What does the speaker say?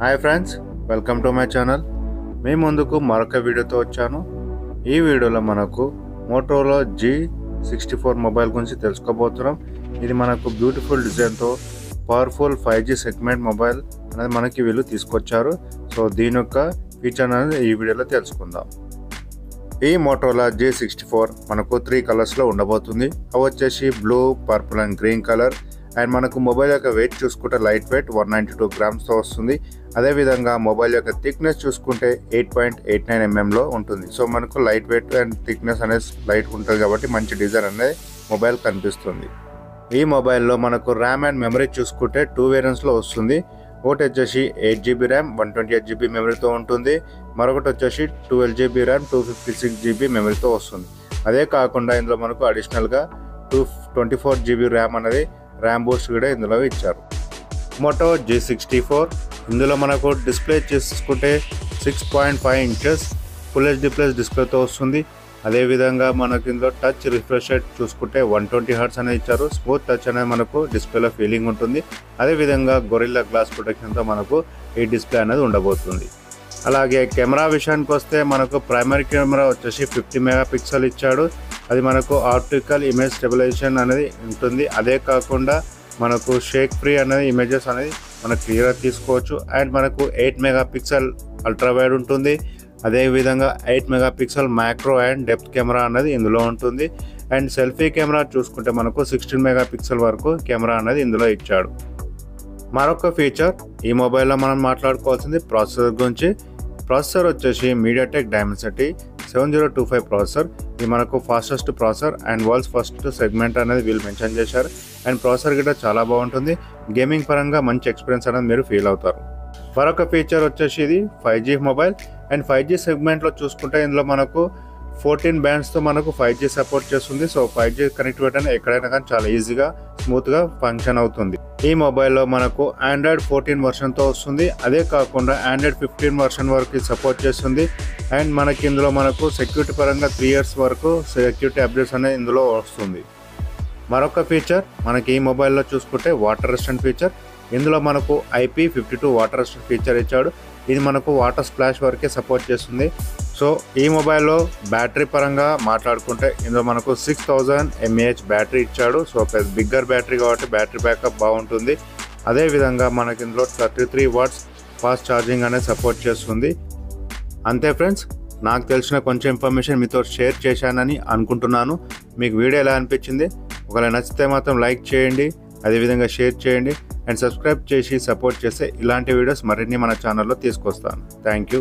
Hi friends, welcome to my channel. మీ ముందుకు మరొక వీడియోతో వచ్చాను. ఈ వీడియోలో మనకు మోటోరోలా G64 మొబైల్ గురించి తెలుసుకోబోతున్నాం. ఇది మనకు బ్యూటిఫుల్ డిజైన్తో పవర్ఫుల్ 5G సెగ్మెంట్ మొబైల్ అనేది మనకి వీళ్ళు తీసుకొచ్చారు. సో దీని యొక్క ఫీచర్ అనేది ఈ వీడియోలో తెలుసుకుందాం. ఈ మోటోరోలా G64 మనకు 3 కలర్స్లో ఉండబోతుంది. అవి వచ్చేసి blue, purple and green colour. And మనకు మొబైల్ యొక్క వెయిట్ చూసుకుంటే లైట్ వెయిట్ 192 గ్రామ్స్తో వస్తుంది. అదేవిధంగా మొబైల్ యొక్క థిక్నెస్ చూసుకుంటే 8.89 mm ఉంటుంది. సో మనకు లైట్ వెయిట్ అండ్ థిక్నెస్ అనేది లైట్ ఉంటుంది కాబట్టి మంచి డిజైన్ అనేది మొబైల్ కనిపిస్తుంది. ఈ మొబైల్లో మనకు ర్యామ్ అండ్ మెమరీ చూసుకుంటే 2 వేరియంట్స్లో వస్తుంది. ఒకటి వచ్చేసి 8GB ర్యామ్ 128GB మెమరీతో ఉంటుంది. మరొకటి వచ్చేసి 12GB ర్యామ్ 256GB మెమరీతో వస్తుంది. అదే కాకుండా ఇందులో మనకు అడిషనల్గా 24GB ర్యామ్ అనేది ర్యామ్ బూస్ట్ కూడా ఇందులో ఇచ్చారు. మోటో G64 ఇందులో మనకు డిస్ప్లే చేసుకుంటే 6.5 ఇంచెస్ ఫుల్ HD ప్లస్ డిస్ప్లేతో వస్తుంది. అదేవిధంగా మనకు ఇందులో టచ్ రిఫ్రెష్ రేట్ చూసుకుంటే 120 హర్ట్జ్ అనేది ఇచ్చారు. స్మూత్ టచ్ అనేది మనకు డిస్ప్లేలో ఫీలింగ్ ఉంటుంది. అదేవిధంగా గొరిల్లా గ్లాస్ ప్రొటెక్షన్తో మనకు ఈ డిస్ప్లే అనేది ఉండబోతుంది. అలాగే కెమెరా విషయానికి వస్తే మనకు ప్రైమరీ కెమెరా వచ్చేసి 50 మెగాపిక్సెల్ ఇచ్చాడు. అది మనకు ఆప్టికల్ ఇమేజ్ స్టెబిలైజేషన్ అనేది ఉంటుంది. అదే కాకుండా మనకు షేక్ ఫ్రీ అనేది ఇమేజెస్ అనేది మనకు క్లియర్గా తీసుకోవచ్చు. అండ్ మనకు 8 మెగాపిక్సెల్ అల్ట్రా వైడ్ ఉంటుంది. అదేవిధంగా 8 megapixel macro and depth camera అనేది ఇందులో ఉంటుంది. అండ్ సెల్ఫీ కెమెరా చూసుకుంటే మనకు 16 మెగాపిక్సెల్ వరకు కెమెరా అనేది ఇందులో ఇచ్చాడు. మరొక ఫీచర్ ఈ మొబైల్లో మనం మాట్లాడుకోవాల్సింది ప్రాసెసర్ గురించి. ప్రాసెసర్ వచ్చేసి మీడియాటెక్ డైమెన్సిటీ 7025 ప్రాసెసర్. ఇది మనకు fastest processor and world's first segment అనేది వీళ్ళు మెన్షన్ చేశారు. అండ్ ప్రాసెసర్ కూడా చాలా బాగుంటుంది. గేమింగ్ పరంగా మంచి ఎక్స్పీరియన్స్ అనేది మీరు ఫీల్ అవుతారు. మరొక ఫీచర్ వచ్చేసి ఇది 5G మొబైల్. అండ్ 5G సెగ్మెంట్లో చూసుకుంటే ఇందులో మనకు 14 బ్యాండ్స్తో మనకు 5G సపోర్ట్ చేస్తుంది. సో 5G కనెక్టివిటీ అనేది ఎక్కడైనా కానీ చాలా ఈజీగా స్మూత్గా ఫంక్షన్ అవుతుంది. ఈ మొబైల్లో మనకు ఆండ్రాయిడ్ 14 వర్షన్తో వస్తుంది. అదే కాకుండా ఆండ్రాయిడ్ 15 వర్షన్ వరకు సపోర్ట్ చేస్తుంది. అండ్ మనకి ఇందులో మనకు సెక్యూరిటీ పరంగా 3 years వరకు సెక్యూరిటీ అప్డేట్స్ అనేది ఇందులో వస్తుంది. మరొక ఫీచర్ మనకి ఈ మొబైల్లో చూసుకుంటే వాటర్ రెసిస్టెంట్ ఫీచర్. ఇందులో మనకు IP52 వాటర్ రెసిస్టెంట్ ఫీచర్ ఇచ్చాడు. ఇది మనకు వాటర్ స్ప్లాష్ వరకే సపోర్ట్ చేస్తుంది. సో ఈ మొబైల్లో బ్యాటరీ పరంగా మాట్లాడుకుంటే ఇందులో మనకు 6000 mAh బ్యాటరీ ఇచ్చాడు. సో బిగ్గర్ బ్యాటరీ కాబట్టి బ్యాటరీ బ్యాకప్ బాగుంటుంది. అదేవిధంగా మనకి ఇందులో 33 వాట్స్ ఫాస్ట్ ఛార్జింగ్ అనేది సపోర్ట్ చేస్తుంది. అంతే ఫ్రెండ్స్, నాకు తెలిసిన కొంచెం ఇన్ఫర్మేషన్ మీతో షేర్ చేశానని అనుకుంటున్నాను. మీకు వీడియో ఎలా అనిపించింది? ఒకవేళ నచ్చితే మాత్రం లైక్ చేయండి, అదేవిధంగా షేర్ చేయండి అండ్ సబ్స్క్రైబ్ చేసి సపోర్ట్ చేస్తే ఇలాంటి వీడియోస్ మరిన్ని మన ఛానల్లో తీసుకొస్తాను. Thank you.